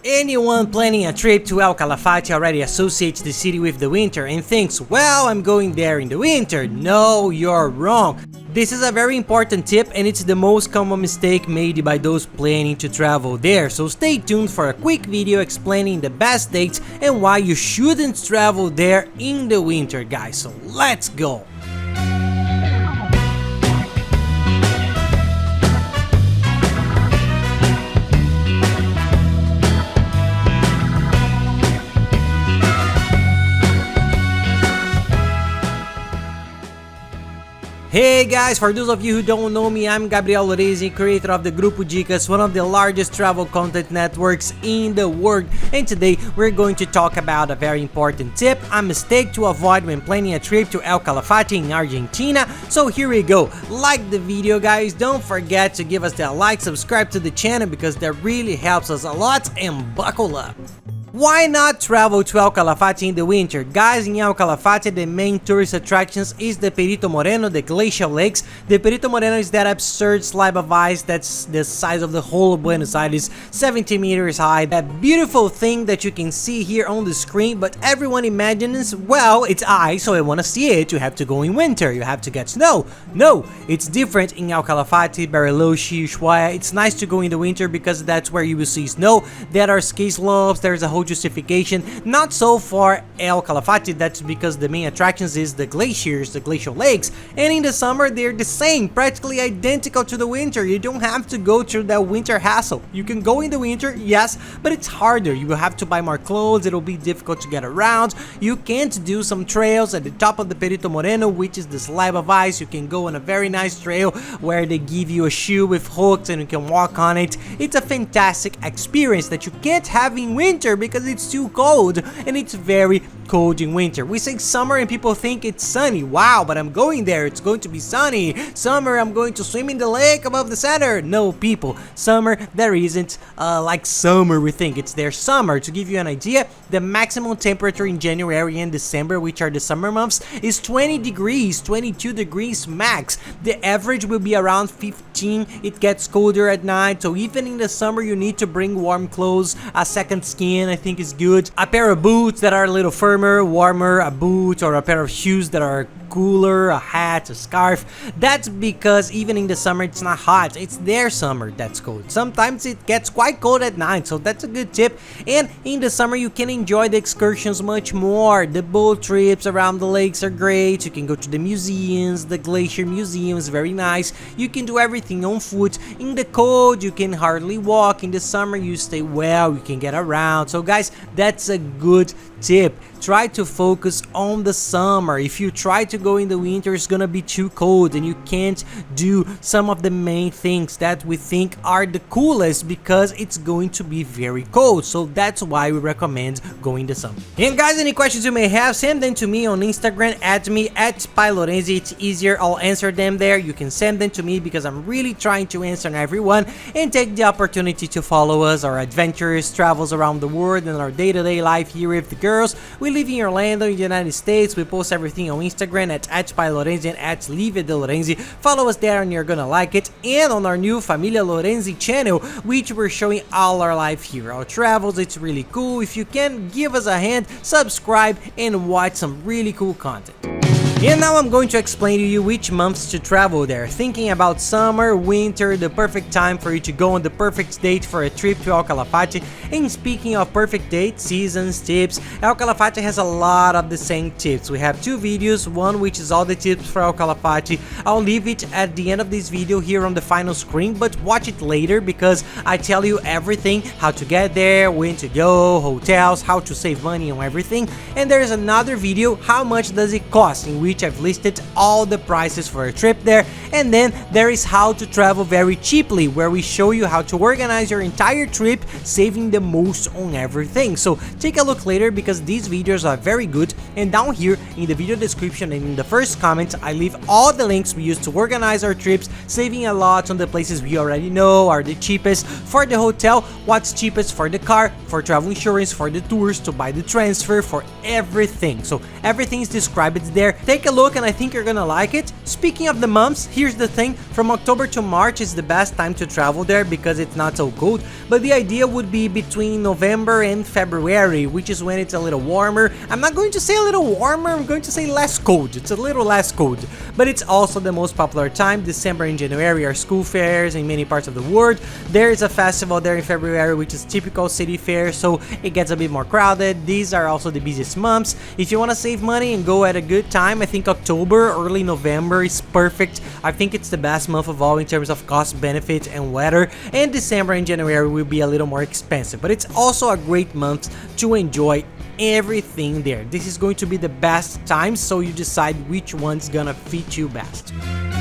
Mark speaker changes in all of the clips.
Speaker 1: Anyone planning a trip to El Calafate already associates the city with the winter and thinks, well, I'm going there in the winter. No, you're wrong. This is a very important tip and it's the most common mistake made by those planning to travel there, so stay tuned for a quick video explaining the best dates and why you shouldn't travel there in the winter, guys. So let's go! Hey guys, for those of you who don't know me, I'm Gabriel Lorenzi, creator of the Grupo Dicas, one of the largest travel content networks in the world, and today we're going to talk about a very important tip, a mistake to avoid when planning a trip to El Calafate in Argentina. So here we go. Like the video, guys, don't forget to give us that like, subscribe to the channel because that really helps us a lot, and buckle up. Why not travel to El Calafate in the winter? Guys, in El Calafate, the main tourist attractions is the Perito Moreno, the glacial lakes. The Perito Moreno is that absurd slab of ice that's the size of the whole of Buenos Aires, 70 meters high. That beautiful thing that you can see here on the screen, but everyone imagines, well, it's ice, so I want to see it. You have to go in winter, you have to get snow. No, it's different in El Calafate, Bariloche, Ushuaia. It's nice to go in the winter because that's where you will see snow. There are ski slopes, there's a whole justification. Not so far El Calafate, that's because the main attractions is the glaciers, the glacial lakes, and in the summer they're the same, practically identical to the winter. You don't have to go through that winter hassle. You can go in the winter, yes, but it's harder. You will have to buy more clothes, it'll be difficult to get around. You can't do some trails at the top of the Perito Moreno, which is the slab of ice. You can go on a very nice trail where they give you a shoe with hooks and you can walk on it. It's a fantastic experience that you can't have in winter because it's too cold, and it's very cold in winter. We say summer and people think it's sunny. Wow, but I'm going there, it's going to be sunny. Summer, I'm going to swim in the lake above the center. No, people, summer, there isn't like summer we think. It's their summer. To give you an idea, the maximum temperature in January and December, which are the summer months, is 20 degrees, 22 degrees max. The average will be around 15. It gets colder at night, so even in the summer you need to bring warm clothes. A second skin, I think, is good. A pair of boots that are a little firmer, warmer, a boot or a pair of shoes that are cooler, a hat, a scarf. That's because even in the summer it's not hot, it's their summer that's cold. Sometimes it gets quite cold at night, so that's a good tip. And in the summer you can enjoy the excursions much more. The boat trips around the lakes are great. You can go to the museums, the glacier museum is very nice. You can do everything on foot. In the cold you can hardly walk. In the summer you stay well, you can get around. So guys, that's a good tip. Try to focus on the summer. If you try to go in the winter, it's gonna be too cold and you can't do some of the main things that we think are the coolest because it's going to be very cold. So that's why we recommend going in the summer. And guys, any questions you may have, send them to me on Instagram, at me at @Lorenzi. It's easier, I'll answer them there. You can send them to me because I'm really trying to answer everyone, and take the opportunity to follow us, our adventures, travels around the world, and our day-to-day life here with the girls. We live in Orlando, in the United States. We post everything on Instagram at @Lorenzi and at @Lorenzi. Follow us there and you're gonna like it. And on our new Familia Lorenzi channel, which we're showing all our life here, our travels. It's really cool. If you can, give us a hand, subscribe, and watch some really cool content. And now I'm going to explain to you which months to travel there. Thinking about summer, winter, the perfect time for you to go on the perfect date for a trip to El Calafate. And speaking of perfect dates, seasons, tips, El Calafate has a lot of the same tips. We have two videos, one which is all the tips for El Calafate. I'll leave it at the end of this video here on the final screen, but watch it later because I tell you everything, how to get there, when to go, hotels, how to save money on everything. And there's another video, how much does it cost, in which I've listed all the prices for a trip there. And then there is how to travel very cheaply, where we show you how to organize your entire trip, saving the most on everything. So take a look later because these videos are very good. And down here in the video description and in the first comment, I leave all the links we use to organize our trips, saving a lot on the places we already know are the cheapest. For the hotel, what's cheapest for the car, for travel insurance, for the tours, to buy the transfer, for everything. So everything is described there. Take Take a look and I think you're gonna like it. Speaking of the months, here's the thing, from October to March is the best time to travel there because it's not so cold, but the idea would be between November and February, which is when it's a little warmer. I'm not going to say a little warmer, I'm going to say less cold. It's a little less cold, but it's also the most popular time. December and January are school fairs in many parts of the world. There is a festival there in February, which is typical city fair, so it gets a bit more crowded. These are also the busiest months. If you want to save money and go at a good time, I think October, early November is perfect. I think it's the best month of all in terms of cost, benefits, and weather. And December and January will be a little more expensive, but it's also a great month to enjoy everything there. This is going to be the best time, so you decide which one's gonna fit you best.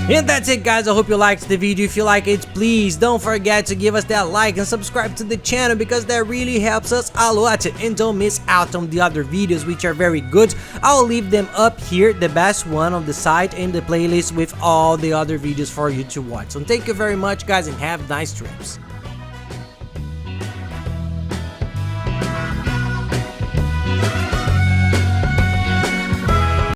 Speaker 1: And that's it, guys. I hope you liked the video. If you like it, please don't forget to give us that like and subscribe to the channel because that really helps us a lot. And don't miss out on the other videos, which are very good. I'll leave them up here, the best one on the site, and the playlist with all the other videos for you to watch. So thank you very much, guys, and have nice trips.